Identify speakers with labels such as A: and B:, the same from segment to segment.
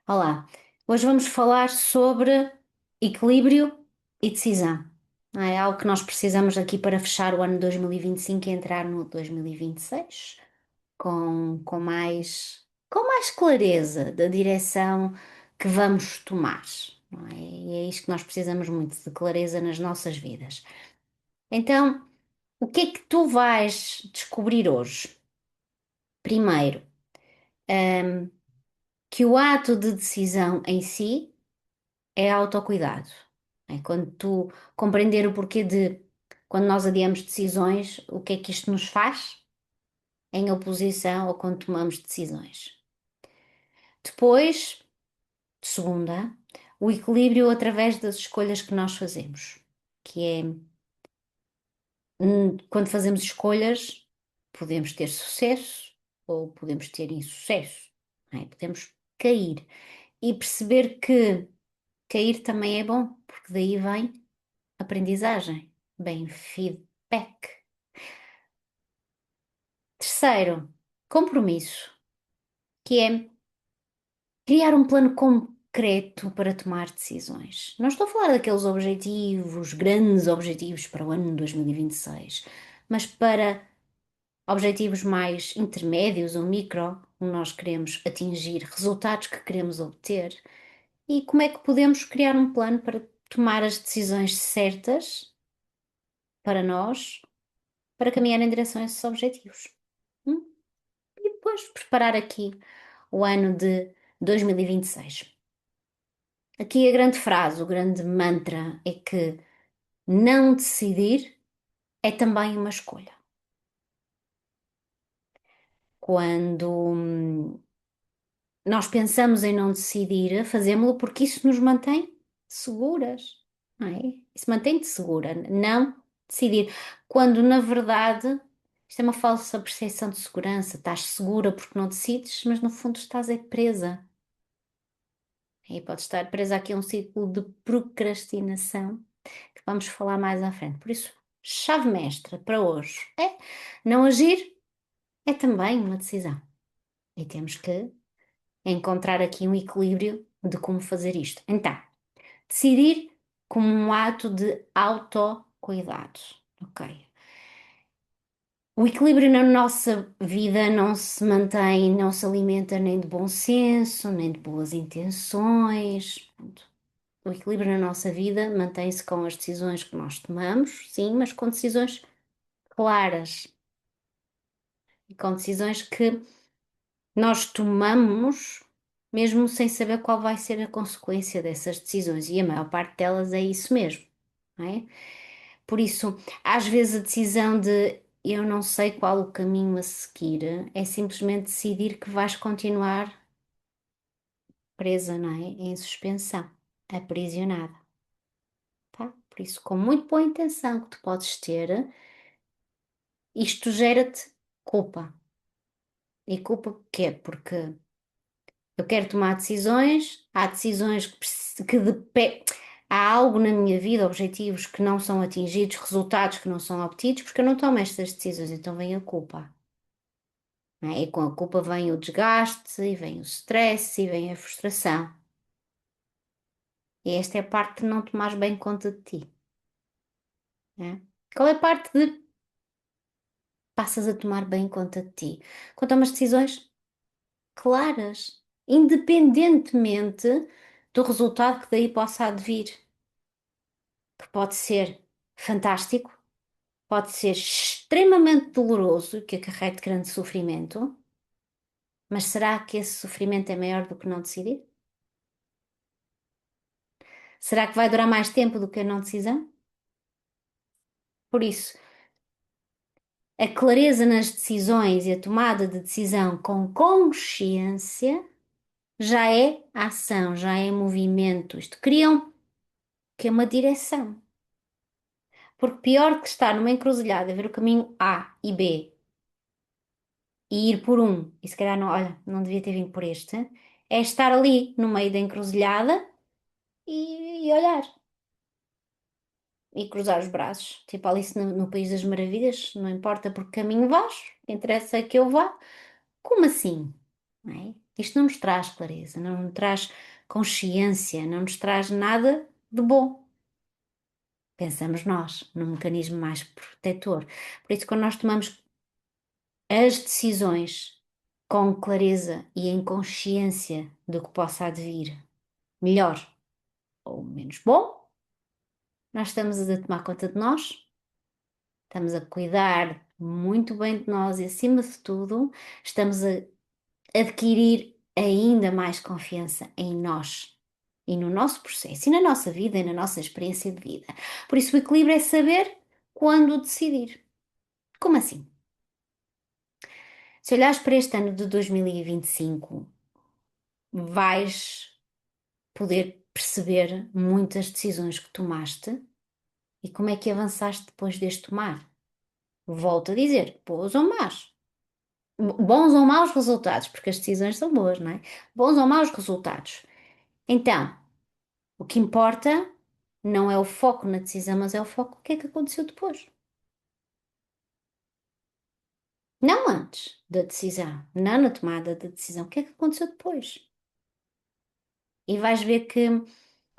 A: Olá, hoje vamos falar sobre equilíbrio e decisão. Não é algo que nós precisamos aqui para fechar o ano 2025 e entrar no 2026 com mais clareza da direção que vamos tomar. Não é? E é isto que nós precisamos muito, de clareza nas nossas vidas. Então, o que é que tu vais descobrir hoje? Primeiro, hum, que o ato de decisão em si é autocuidado. É quando tu compreender o porquê de quando nós adiamos decisões, o que é que isto nos faz em oposição ou quando tomamos decisões. Depois, segunda, o equilíbrio através das escolhas que nós fazemos, que é quando fazemos escolhas, podemos ter sucesso ou podemos ter insucesso, não é? Podemos cair e perceber que cair também é bom, porque daí vem aprendizagem, bem, feedback. Terceiro, compromisso, que é criar um plano concreto para tomar decisões. Não estou a falar daqueles objetivos, grandes objetivos para o ano 2026, mas para objetivos mais intermédios ou micro, onde nós queremos atingir resultados que queremos obter. E como é que podemos criar um plano para tomar as decisões certas para nós, para caminhar em direção a esses objetivos? Hum? E depois preparar aqui o ano de 2026. Aqui a grande frase, o grande mantra é que não decidir é também uma escolha. Quando nós pensamos em não decidir, fazemos-lo porque isso nos mantém seguras, não é? Isso mantém-te segura, não decidir. Quando na verdade isto é uma falsa percepção de segurança, estás segura porque não decides, mas no fundo estás é presa. E pode estar presa aqui a um ciclo de procrastinação que vamos falar mais à frente. Por isso, chave mestra para hoje é não agir é também uma decisão. E temos que encontrar aqui um equilíbrio de como fazer isto. Então, decidir como um ato de autocuidado. Ok. O equilíbrio na nossa vida não se mantém, não se alimenta nem de bom senso, nem de boas intenções. O equilíbrio na nossa vida mantém-se com as decisões que nós tomamos, sim, mas com decisões claras e com decisões que nós tomamos mesmo sem saber qual vai ser a consequência dessas decisões, e a maior parte delas é isso mesmo, não é? Por isso, às vezes a decisão de eu não sei qual o caminho a seguir é simplesmente decidir que vais continuar presa, não é? Em suspensão, aprisionada, tá? Por isso, com muito boa intenção que tu podes ter, isto gera-te culpa. E culpa porquê? Porque eu quero tomar decisões, há decisões há algo na minha vida, objetivos que não são atingidos, resultados que não são obtidos, porque eu não tomo estas decisões, então vem a culpa. Não é? E com a culpa vem o desgaste, e vem o stress, e vem a frustração. E esta é a parte de não tomares bem conta de ti. Não é? Qual é a parte de passas a tomar bem conta de ti? Quando tomas decisões claras, independentemente do resultado que daí possa advir, que pode ser fantástico, pode ser extremamente doloroso, que acarrete grande sofrimento, mas será que esse sofrimento é maior do que não decidir? Será que vai durar mais tempo do que a não decisão? Por isso, a clareza nas decisões e a tomada de decisão com consciência já é ação, já é movimento. Isto cria que é uma direção. Porque pior que estar numa encruzilhada, ver o caminho A e B e ir por um, e se calhar não, olha, não devia ter vindo por este, é estar ali no meio da encruzilhada e olhar e cruzar os braços. Tipo Alice no País das Maravilhas, não importa por que caminho vais, interessa que eu vá. Como assim? Não é? Isto não nos traz clareza, não nos traz consciência, não nos traz nada de bom. Pensamos nós, num mecanismo mais protetor. Por isso, quando nós tomamos as decisões com clareza e em consciência do que possa advir, melhor ou menos bom, nós estamos a tomar conta de nós, estamos a cuidar muito bem de nós e, acima de tudo, estamos a adquirir ainda mais confiança em nós e no nosso processo e na nossa vida e na nossa experiência de vida. Por isso, o equilíbrio é saber quando decidir. Como assim? Se olhares para este ano de 2025, vais poder perceber muitas decisões que tomaste e como é que avançaste depois de as tomar. Volto a dizer, boas ou más. Bons ou maus resultados, porque as decisões são boas, não é? Bons ou maus resultados. Então, o que importa não é o foco na decisão, mas é o foco o que é que aconteceu depois. Não antes da decisão, não na tomada da decisão, o que é que aconteceu depois. E vais ver que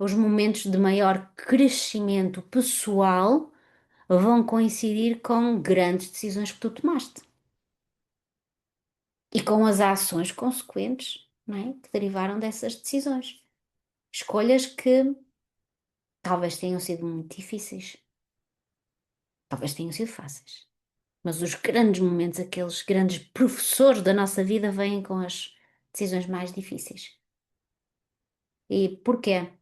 A: os momentos de maior crescimento pessoal vão coincidir com grandes decisões que tu tomaste e com as ações consequentes, não é? Que derivaram dessas decisões. Escolhas que talvez tenham sido muito difíceis, talvez tenham sido fáceis, mas os grandes momentos, aqueles grandes professores da nossa vida, vêm com as decisões mais difíceis. E porquê?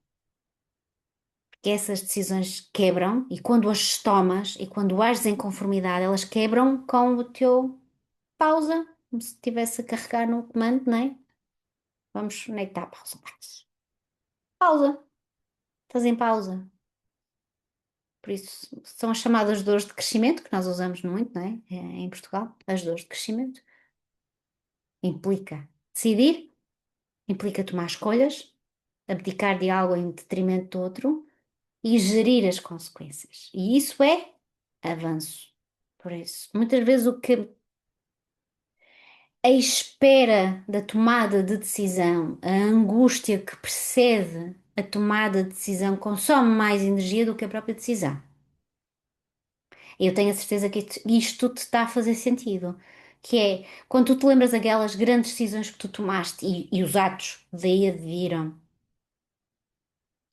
A: Porque essas decisões quebram e quando as tomas e quando ages em conformidade, elas quebram com o teu pausa, como se estivesse a carregar no comando, não é? Vamos na etapa resultados. Pausa. Estás em pausa. Por isso, são as chamadas dores de crescimento, que nós usamos muito, não é? Em Portugal, as dores de crescimento. Implica decidir, implica tomar escolhas, abdicar de algo em detrimento do outro e gerir as consequências. E isso é avanço. Por isso, muitas vezes o que a espera da tomada de decisão, a angústia que precede a tomada de decisão consome mais energia do que a própria decisão. Eu tenho a certeza que isto te está a fazer sentido. Que é, quando tu te lembras daquelas grandes decisões que tu tomaste e os atos daí adviram,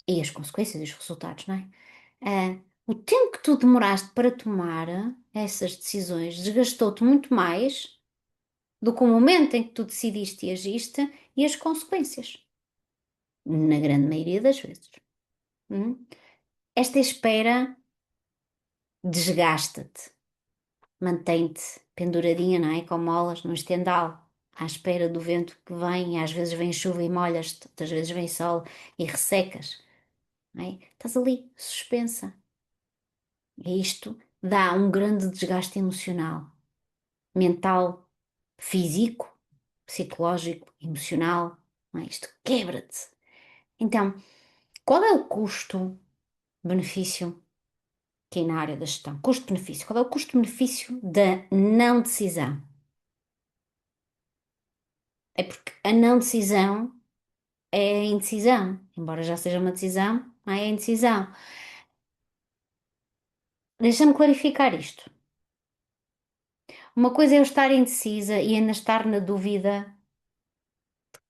A: e as consequências e os resultados, não é? O tempo que tu demoraste para tomar essas decisões desgastou-te muito mais do que o momento em que tu decidiste e agiste e as consequências, na grande maioria das vezes. Hum? Esta espera desgasta-te, mantém-te penduradinha, não é? Com molas no estendal, à espera do vento que vem, e às vezes vem chuva e molhas-te, outras vezes vem sol e ressecas, não é? Estás ali, suspensa. E isto dá um grande desgaste emocional, mental, físico, psicológico, emocional, não é? Isto quebra-te. Então, qual é o custo-benefício aqui na área da gestão? Custo-benefício. Qual é o custo-benefício da não decisão? É porque a não decisão é a indecisão. Embora já seja uma decisão, não é a indecisão. Deixa-me clarificar isto. Uma coisa é eu estar indecisa e ainda estar na dúvida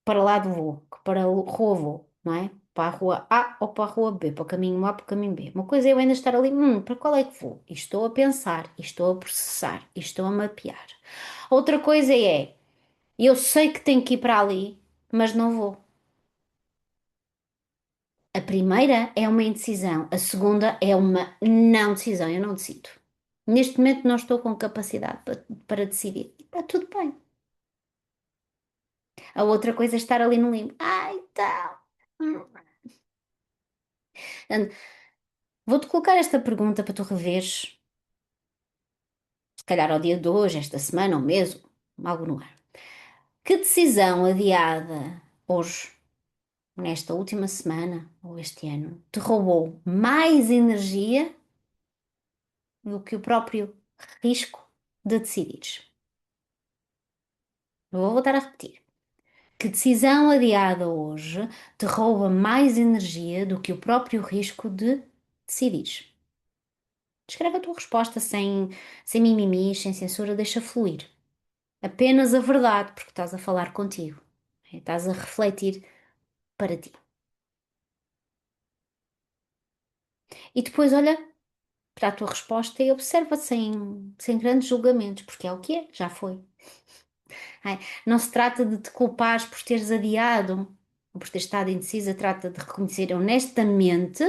A: para lá do vou, que para a rua vou, não é? Para a rua A ou para a rua B, para o caminho A ou para o caminho B. Uma coisa é eu ainda estar ali, para qual é que vou? E estou a pensar, e estou a processar, e estou a mapear. Outra coisa é, eu sei que tenho que ir para ali, mas não vou. A primeira é uma indecisão, a segunda é uma não decisão, eu não decido. Neste momento não estou com capacidade para decidir. E está tudo bem. A outra coisa é estar ali no limbo. Ai, tal. Portanto, vou-te colocar esta pergunta para tu reveres, se calhar ao dia de hoje, esta semana, ou mês, ou algo no ar. Que decisão adiada hoje, nesta última semana ou este ano, te roubou mais energia do que o próprio risco de decidires? Vou voltar a repetir. Que decisão adiada hoje te rouba mais energia do que o próprio risco de decidir? Escreve a tua resposta sem mimimis, sem censura, deixa fluir. Apenas a verdade, porque estás a falar contigo. Estás a refletir para ti. E depois olha para a tua resposta e observa sem grandes julgamentos, porque é o que é, já foi. Ai, não se trata de te culpares por teres adiado ou por teres estado indecisa, trata de reconhecer honestamente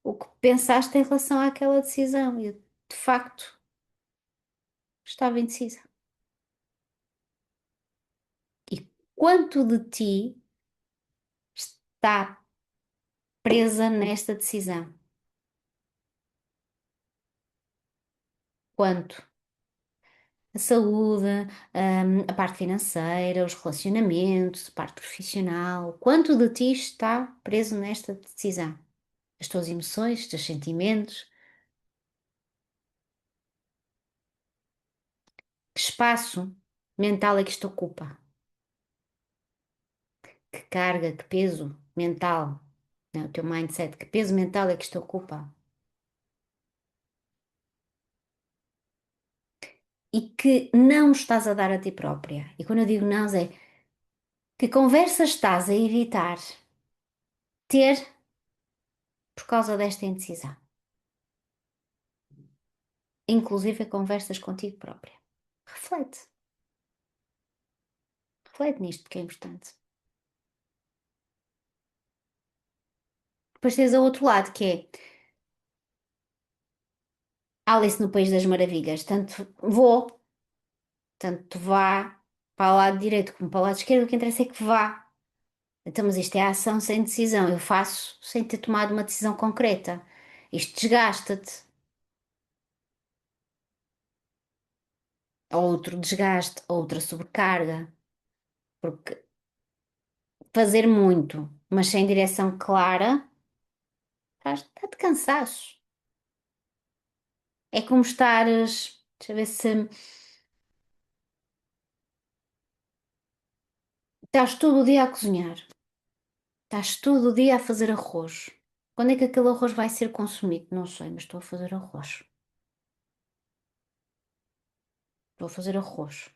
A: o que pensaste em relação àquela decisão. Eu, de facto, estava indecisa. E quanto de ti está presa nesta decisão? Quanto? A saúde, a parte financeira, os relacionamentos, a parte profissional. Quanto de ti está preso nesta decisão? As tuas emoções, os teus sentimentos? Que espaço mental é que isto ocupa? Que carga, que peso mental, né? O teu mindset, que peso mental é que isto ocupa? E que não estás a dar a ti própria. E quando eu digo não, é que conversas estás a evitar ter por causa desta indecisão. Inclusive conversas contigo própria. Reflete, reflete nisto que é importante. Depois tens o outro lado que é Alice no País das Maravilhas. Tanto vá para o lado direito como para o lado esquerdo, o que interessa é que vá. Então, mas isto é ação sem decisão. Eu faço sem ter tomado uma decisão concreta. Isto desgasta-te. Outro desgaste, outra sobrecarga. Porque fazer muito, mas sem direção clara, dá-te cansaço. É como estares, deixa eu ver se estás todo o dia a cozinhar. Estás todo o dia a fazer arroz. Quando é que aquele arroz vai ser consumido? Não sei, mas estou a fazer arroz. Estou a fazer arroz.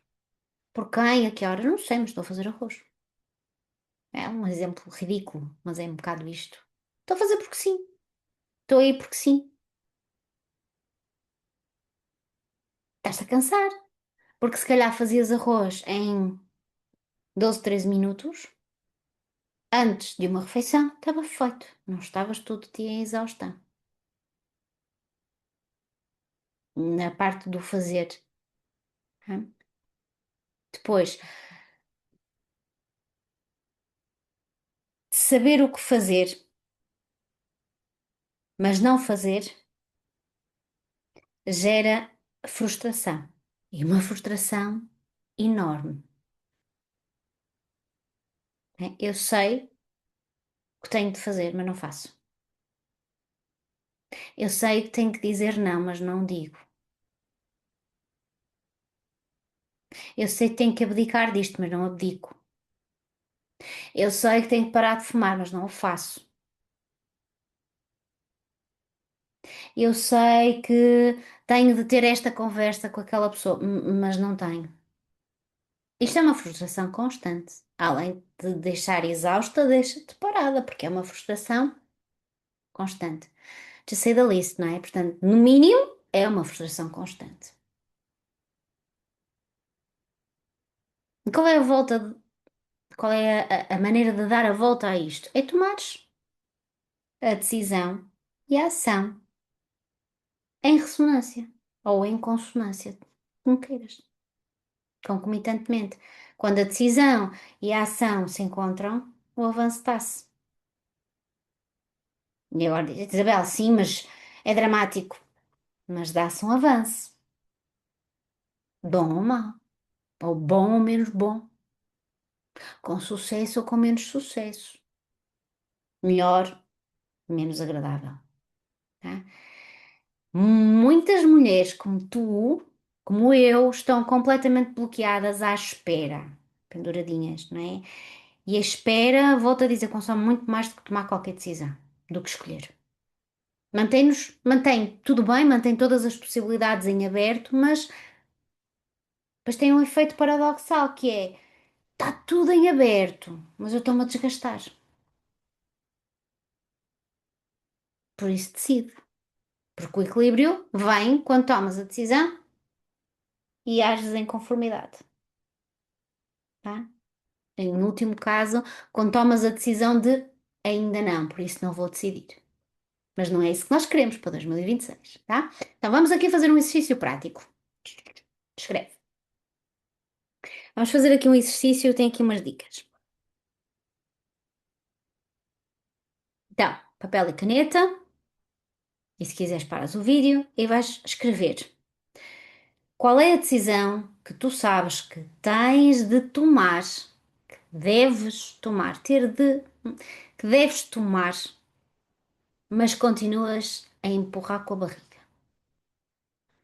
A: Por quem? A que hora? Não sei, mas estou a fazer arroz. É um exemplo ridículo, mas é um bocado isto. Estou a fazer porque sim. Estou aí porque sim. Estás-te a cansar. Porque se calhar fazias arroz em 12, 13 minutos antes de uma refeição, estava feito. Não estavas todo o dia em exaustão. Na parte do fazer. Hã? Depois, saber o que fazer, mas não fazer, gera frustração. E uma frustração enorme. Né? Eu sei o que tenho de fazer, mas não faço. Eu sei que tenho que dizer não, mas não digo. Eu sei que tenho que abdicar disto, mas não abdico. Eu sei que tenho que parar de fumar, mas não o faço. Eu sei que tenho de ter esta conversa com aquela pessoa, mas não tenho. Isto é uma frustração constante. Além de deixar exausta, deixa-te parada, porque é uma frustração constante. To say the least, não é? Portanto, no mínimo, é uma frustração constante. E qual é a volta, qual é a maneira de dar a volta a isto? É tomares a decisão e a ação em ressonância ou em consonância, como queiras, concomitantemente. Quando a decisão e a ação se encontram, o avanço dá-se. E agora diz Isabel, sim, mas é dramático. Mas dá-se um avanço. Bom ou mau. Ou bom ou menos bom. Com sucesso ou com menos sucesso. Melhor, menos agradável. Tá? Muitas mulheres como tu, como eu, estão completamente bloqueadas à espera. penduradinhas, não é? E a espera, volto a dizer, consome muito mais do que tomar qualquer decisão, do que escolher. Mantém tudo bem, mantém todas as possibilidades em aberto, mas depois tem um efeito paradoxal que é, está tudo em aberto, mas eu estou-me a desgastar. Por isso decide. Porque o equilíbrio vem quando tomas a decisão e ages em conformidade, tá? No último caso, quando tomas a decisão de ainda não, por isso não vou decidir. Mas não é isso que nós queremos para 2026, tá? Então vamos aqui fazer um exercício prático. Escreve. Vamos fazer aqui um exercício, eu tenho aqui umas dicas. Então, papel e caneta, e se quiseres paras o vídeo e vais escrever. Qual é a decisão que tu sabes que tens de tomar, deves tomar, que deves tomar, mas continuas a empurrar com a barriga?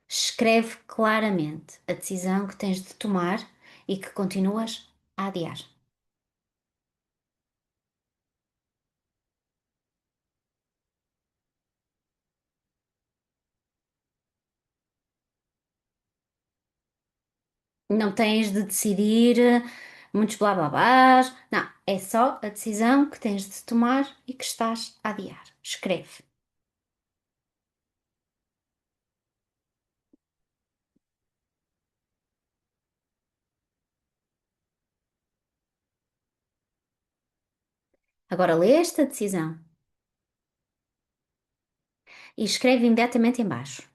A: Escreve claramente a decisão que tens de tomar e que continuas a adiar. Não tens de decidir muitos blá blá blás. Não, é só a decisão que tens de tomar e que estás a adiar. Escreve. Agora lê esta decisão e escreve imediatamente em baixo.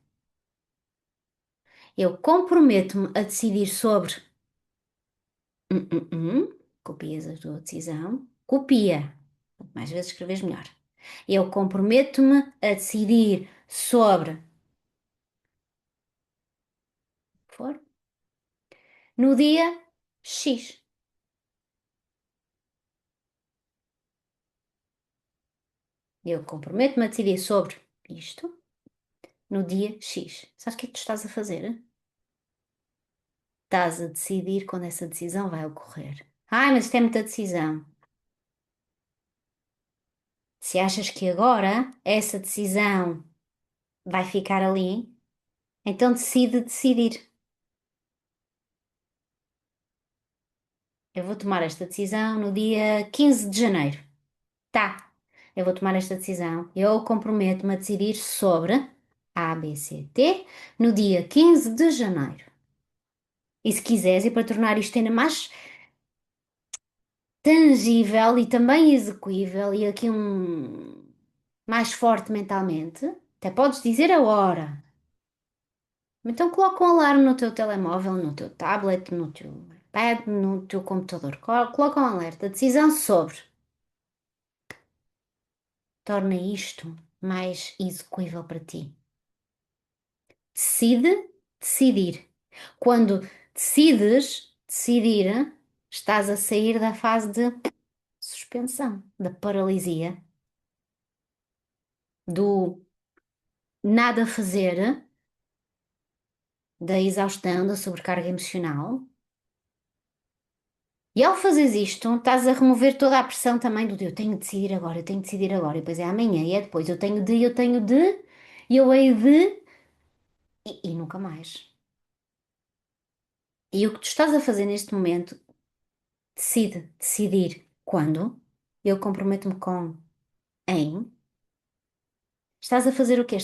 A: Eu comprometo-me a decidir sobre. Hum, hum, hum. Copias a tua decisão. Copia. Quanto mais vezes escreves, melhor. Eu comprometo-me a decidir sobre. For. No dia X. Eu comprometo-me a decidir sobre isto no dia X. Sabes o que é que tu estás a fazer? Estás a decidir quando essa decisão vai ocorrer. Ai, mas isto é muita decisão. Se achas que agora essa decisão vai ficar ali, então decide decidir. Eu vou tomar esta decisão no dia 15 de janeiro. Tá, eu vou tomar esta decisão. Eu comprometo-me a decidir sobre A, B, C, D no dia 15 de janeiro. E se quiseres, e para tornar isto ainda mais tangível e também execuível e aqui mais forte mentalmente, até podes dizer a hora. Então coloca um alarme no teu telemóvel, no teu tablet, no teu iPad, no teu computador. Coloca um alerta. Decisão sobre. Torna isto mais execuível para ti. Decide, decidir. Quando decides decidir, estás a sair da fase de suspensão, da paralisia, do nada fazer, da exaustão, da sobrecarga emocional. E ao fazeres isto, estás a remover toda a pressão também do de eu tenho de decidir agora, eu tenho de decidir agora, e depois é amanhã, e é depois, e eu hei de, e nunca mais. E o que tu estás a fazer neste momento, decidir quando, eu comprometo-me com em, estás a fazer o quê?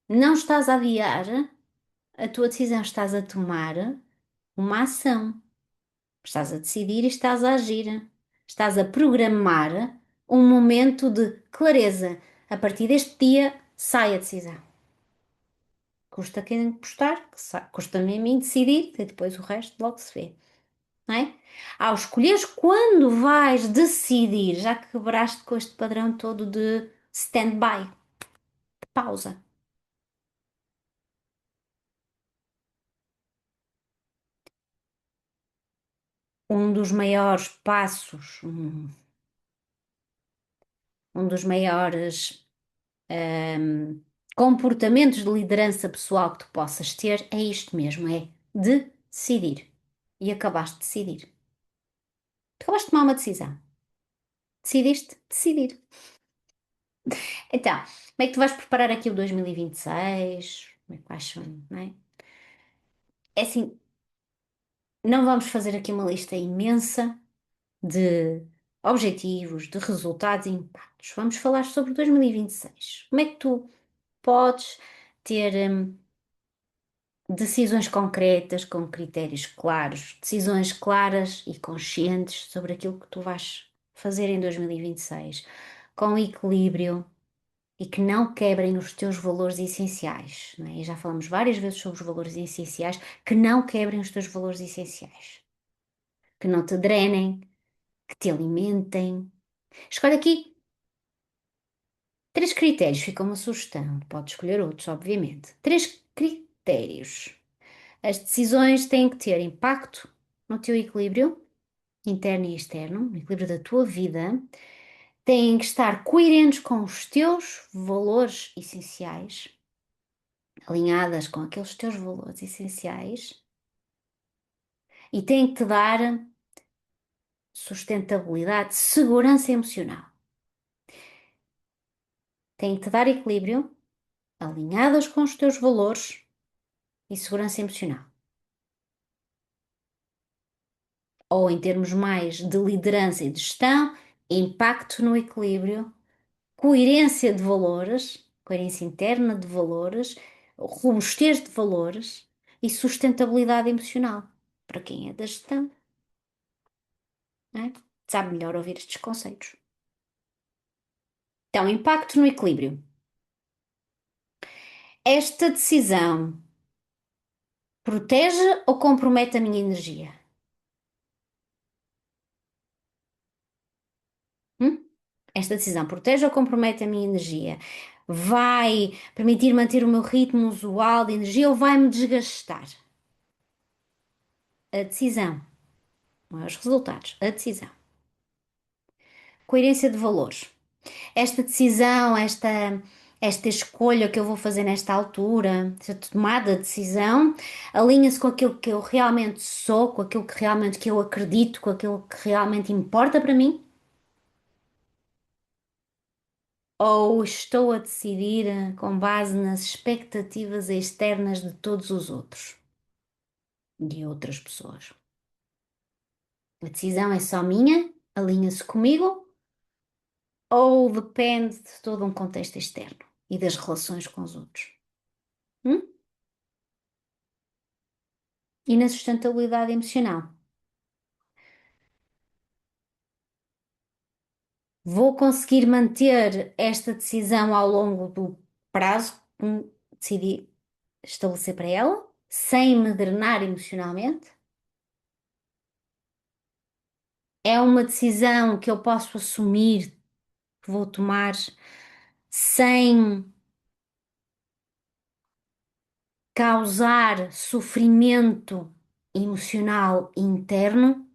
A: Não estás a adiar a tua decisão, estás a tomar uma ação. Estás a decidir e estás a agir. Estás a programar um momento de clareza. A partir deste dia, sai a decisão. Custa quem custar, custa-me a mim decidir, e depois o resto logo se vê. Não é? Ao escolheres quando vais decidir, já que quebraste com este padrão todo de stand-by, de pausa. Um dos maiores passos, um dos maiores comportamentos de liderança pessoal que tu possas ter é isto mesmo, é decidir. E acabaste de decidir. Tu acabaste de tomar uma decisão. Decidiste decidir. Então, como é que tu vais preparar aqui o 2026? Como é que vais, não é? É assim, não vamos fazer aqui uma lista imensa de objetivos, de resultados e impactos. Vamos falar sobre 2026. Como é que tu podes ter decisões concretas, com critérios claros, decisões claras e conscientes sobre aquilo que tu vais fazer em 2026, com equilíbrio e que não quebrem os teus valores essenciais, não é? E já falamos várias vezes sobre os valores essenciais, que não quebrem os teus valores essenciais, que não te drenem, que te alimentem. Escolhe aqui três critérios, fica uma sugestão, pode escolher outros, obviamente. Três critérios. As decisões têm que ter impacto no teu equilíbrio interno e externo, no equilíbrio da tua vida, têm que estar coerentes com os teus valores essenciais, alinhadas com aqueles teus valores essenciais e têm que te dar sustentabilidade, segurança emocional. Têm que te dar equilíbrio, alinhadas com os teus valores e segurança emocional. Ou em termos mais de liderança e de gestão, impacto no equilíbrio, coerência de valores, coerência interna de valores, robustez de valores e sustentabilidade emocional. Para quem é da gestão, não é? Sabe melhor ouvir estes conceitos. Então, impacto no equilíbrio. Esta decisão protege ou compromete a minha energia? Hum? Esta decisão protege ou compromete a minha energia? Vai permitir manter o meu ritmo usual de energia ou vai-me desgastar? A decisão, não é os resultados, a decisão. Coerência de valores. Esta decisão, esta escolha que eu vou fazer nesta altura, esta tomada de decisão, alinha-se com aquilo que eu realmente sou, com aquilo que realmente que eu acredito, com aquilo que realmente importa para mim? Ou estou a decidir com base nas expectativas externas de todos os outros, de outras pessoas? A decisão é só minha, alinha-se comigo, ou depende de todo um contexto externo e das relações com os outros? Hum? E na sustentabilidade emocional? Vou conseguir manter esta decisão ao longo do prazo que decidi estabelecer para ela, sem me drenar emocionalmente? É uma decisão que eu posso assumir, que vou tomar sem causar sofrimento emocional interno,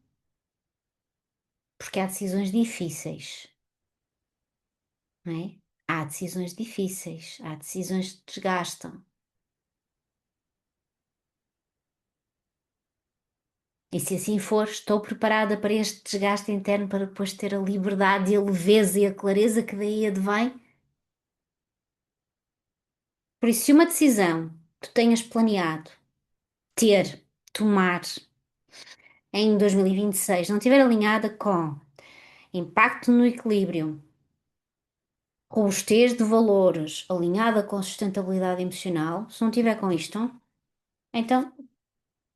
A: porque há decisões difíceis, não é? Há decisões difíceis, há decisões que desgastam. E se assim for, estou preparada para este desgaste interno para depois ter a liberdade e a leveza e a clareza que daí advém? Por isso, se uma decisão tu tenhas planeado ter, tomar em 2026 não estiver alinhada com impacto no equilíbrio, robustez de valores, alinhada com sustentabilidade emocional, se não tiver com isto, então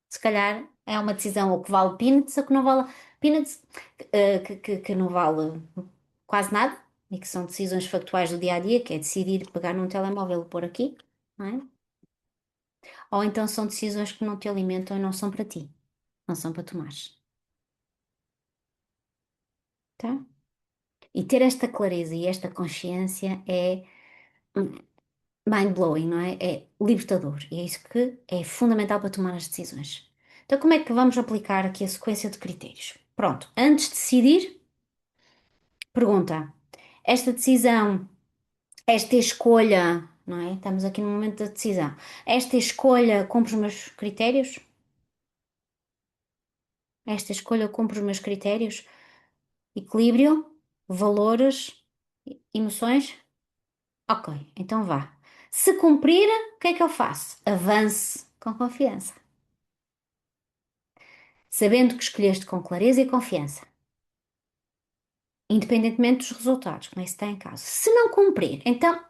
A: se calhar é uma decisão ou que vale peanuts ou que não vale peanuts, que não vale quase nada e que são decisões factuais do dia a dia, que é decidir pegar num telemóvel e pôr aqui, não é? Ou então são decisões que não te alimentam e não são para ti, não são para tomares, tá? E ter esta clareza e esta consciência é mind-blowing, não é? É libertador e é isso que é fundamental para tomar as decisões. Então, como é que vamos aplicar aqui a sequência de critérios? Pronto, antes de decidir, pergunta: esta decisão, esta escolha, não é? Estamos aqui no momento da decisão. Esta escolha cumpre os meus critérios? Esta escolha cumpre os meus critérios? Equilíbrio, valores, emoções. Ok, então vá. Se cumprir, o que é que eu faço? Avance com confiança, sabendo que escolheste com clareza e confiança, independentemente dos resultados, como é que está em causa. Se não cumprir, então,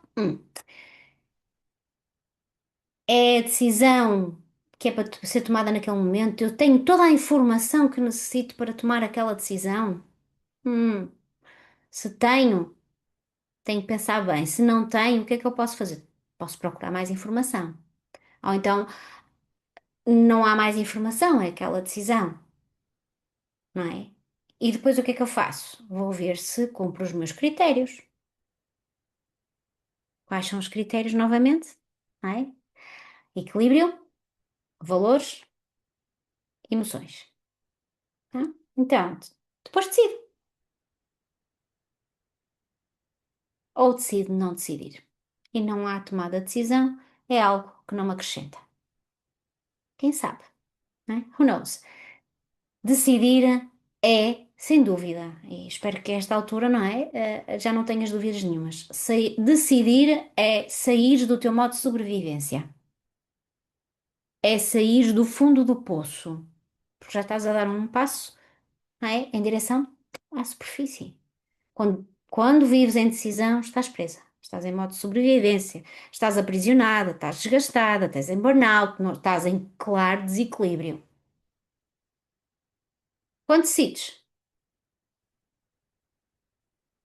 A: é a decisão que é para ser tomada naquele momento. Eu tenho toda a informação que necessito para tomar aquela decisão. Hum, se tenho, tenho que pensar bem. Se não tenho, o que é que eu posso fazer? Posso procurar mais informação. Ou então, não há mais informação, é aquela decisão, não é? E depois o que é que eu faço? Vou ver se cumpro os meus critérios. Quais são os critérios novamente? Não é? Equilíbrio, valores, emoções. Tá? Então, depois decido. Ou decido não decidir. E não há tomada de decisão, é algo que não me acrescenta. Quem sabe? Não é? Who knows? Decidir é, sem dúvida, e espero que a esta altura, não é? Já não tenhas dúvidas nenhumas. Decidir é sair do teu modo de sobrevivência. É sair do fundo do poço. Porque já estás a dar um passo, não é? Em direção à superfície. Quando vives em decisão, estás presa. Estás em modo de sobrevivência. Estás aprisionada, estás desgastada, estás em burnout, estás em claro desequilíbrio. Quando decides,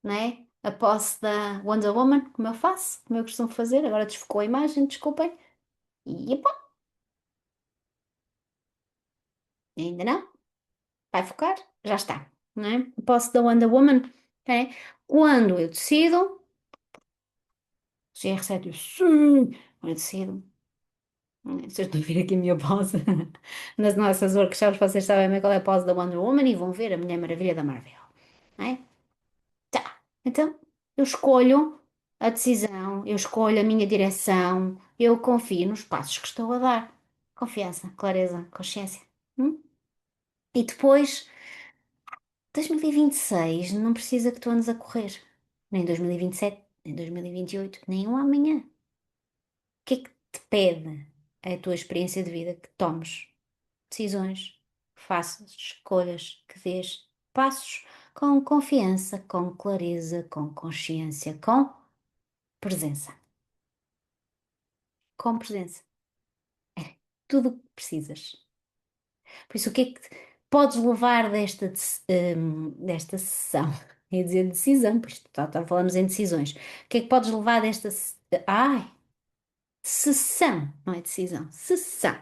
A: não é? A posse da Wonder Woman, como eu faço, como eu costumo fazer, agora desfocou a imagem, desculpem. E epá, ainda não, vai focar, já está, não é? A posse da Wonder Woman, é? Quando eu decido, se é R7, eu sim, quando eu decido. Vocês estão a ver aqui a minha pose. Nas nossas workshops, vocês sabem bem qual é a pose da Wonder Woman e vão ver a Mulher Maravilha da Marvel. Não é? Tá. Então, eu escolho a decisão, eu escolho a minha direção, eu confio nos passos que estou a dar. Confiança, clareza, consciência. Hum? E depois, 2026, não precisa que tu andes a correr. Nem 2027, nem 2028, nem um amanhã. O que é que te pede a tua experiência de vida que tomes decisões, que faças escolhas, que dês passos com confiança, com clareza, com consciência, com presença. Com presença. É tudo o que precisas. Por isso, o que é que podes levar desta sessão? Ia dizer decisão, pois falamos em decisões. O que é que podes levar desta ai, sessão, não é decisão, sessão.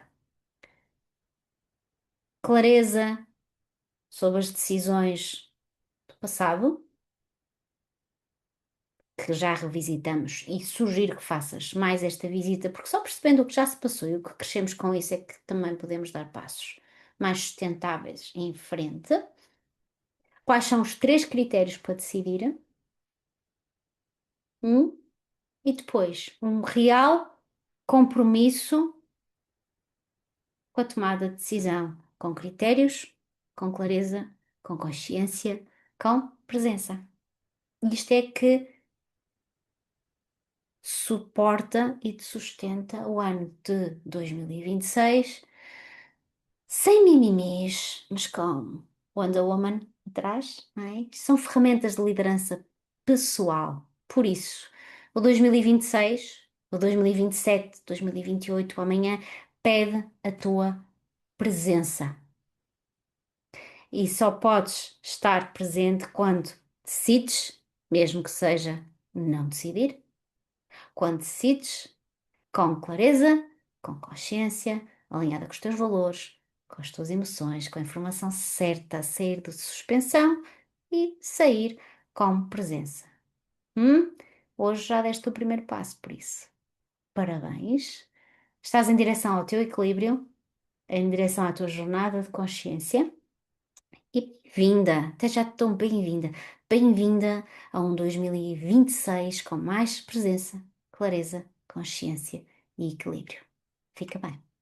A: Clareza sobre as decisões do passado, que já revisitamos, e sugiro que faças mais esta visita, porque só percebendo o que já se passou e o que crescemos com isso é que também podemos dar passos mais sustentáveis em frente. Quais são os três critérios para decidir? Um, e depois um real compromisso com a tomada de decisão, com critérios, com clareza, com consciência, com presença. Isto é que suporta e te sustenta o ano de 2026 sem mimimis, mas com Wonder Woman atrás, não é? São ferramentas de liderança pessoal. Por isso, o 2026, o 2027, 2028, o amanhã, pede a tua presença. E só podes estar presente quando decides, mesmo que seja não decidir, quando decides com clareza, com consciência, alinhada com os teus valores, com as tuas emoções, com a informação certa, sair de suspensão e sair com presença. Hoje já deste o primeiro passo, por isso. Parabéns. Estás em direção ao teu equilíbrio, em direção à tua jornada de consciência e bem-vinda, até já tão bem-vinda, bem-vinda a um 2026 com mais presença, clareza, consciência e equilíbrio. Fica bem.